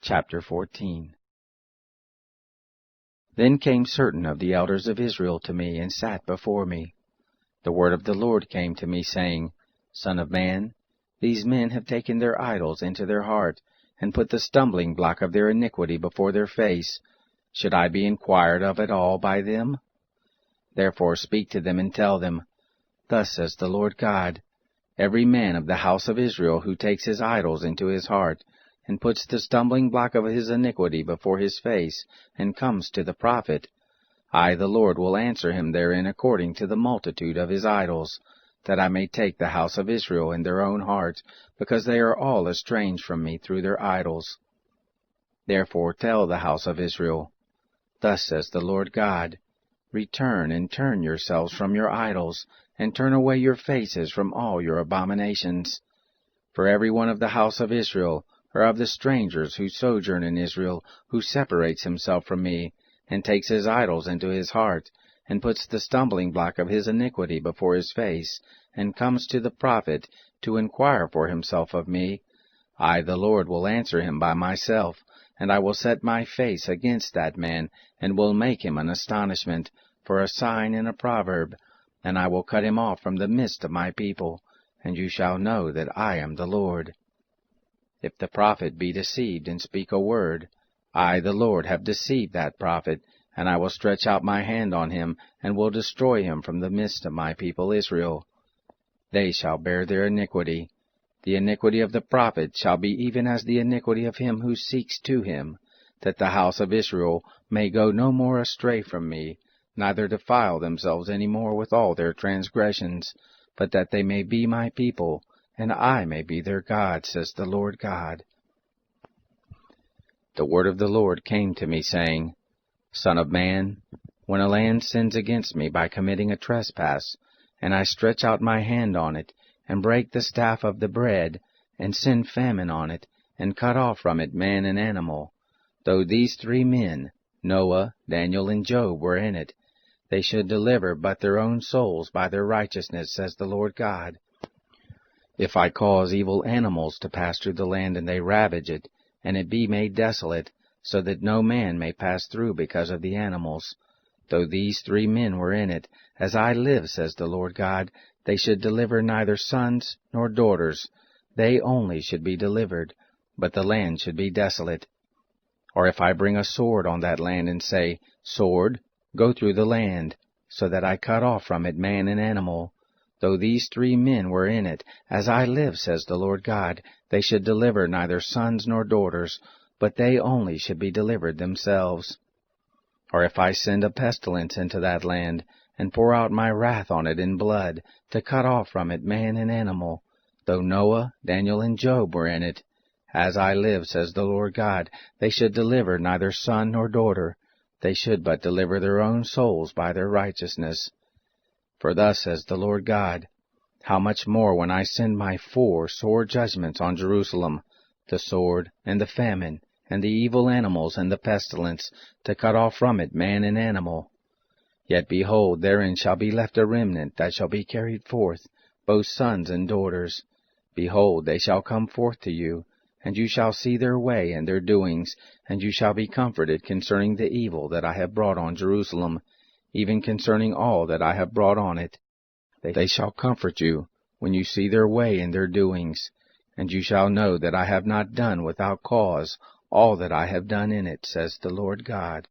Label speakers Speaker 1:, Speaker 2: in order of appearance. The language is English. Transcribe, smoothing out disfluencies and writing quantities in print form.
Speaker 1: Chapter 14. Then came certain of the elders of Israel to me, and sat before me. The word of the Lord came to me, saying, Son of man, these men have taken their idols into their heart, and put the stumbling block of their iniquity before their face. Should I be inquired of at all by them? Therefore speak to them, and tell them, Thus says the Lord God, Every man of the house of Israel who takes his idols into his heart, and puts the stumbling block of his iniquity before his face, and comes to the prophet, I, the Lord, will answer him therein according to the multitude of his idols, that I may take the house of Israel in their own heart, because they are all estranged from me through their idols. Therefore tell the house of Israel, Thus says the Lord God, Return and turn yourselves from your idols, and turn away your faces from all your abominations. For every one of the house of Israel, or of the strangers who sojourn in Israel, who separates himself from me, and takes his idols into his heart, and puts the stumbling block of his iniquity before his face, and comes to the prophet to inquire for himself of me, I, the Lord, will answer him by myself, and I will set my face against that man, and will make him an astonishment, for a sign and a proverb, and I will cut him off from the midst of my people, and you shall know that I am the Lord. If the prophet be deceived and speak a word, I, the Lord, have deceived that prophet, and I will stretch out my hand on him, and will destroy him from the midst of my people Israel. They shall bear their iniquity. The iniquity of the prophet shall be even as the iniquity of him who seeks to him, that the house of Israel may go no more astray from me, neither defile themselves any more with all their transgressions, but that they may be my people, and I may be their God, says the Lord God. The word of the Lord came to me, saying, Son of man, when a land sins against me by committing a trespass, and I stretch out my hand on it, and break the staff of the bread, and send famine on it, and cut off from it man and animal, though these 3 men, Noah, Daniel, and Job, were in it, they should deliver but their own souls by their righteousness, says the Lord God. If I cause evil animals to pass through the land, and they ravage it, and it be made desolate, so that no man may pass through because of the animals, though these 3 men were in it, as I live, says the Lord God, they should deliver neither sons nor daughters, they only should be delivered, but the land should be desolate. Or if I bring a sword on that land, and say, Sword, go through the land, so that I cut off from it man and animal, though these 3 men were in it, as I live, says the Lord God, they should deliver neither sons nor daughters, but they only should be delivered themselves. Or if I send a pestilence into that land, and pour out my wrath on it in blood, to cut off from it man and animal, though Noah, Daniel, and Job were in it, as I live, says the Lord God, they should deliver neither son nor daughter, they should but deliver their own souls by their righteousness. For thus says the Lord God, How much more when I send my 4 sore judgments on Jerusalem, the sword, and the famine, and the evil animals, and the pestilence, to cut off from it man and animal. Yet behold, therein shall be left a remnant that shall be carried forth, both sons and daughters. Behold, they shall come forth to you, and you shall see their way and their doings, and you shall be comforted concerning the evil that I have brought on Jerusalem, even concerning all that I have brought on it. They shall comfort you when you see their way and their doings, and you shall know that I have not done without cause all that I have done in it, says the Lord God.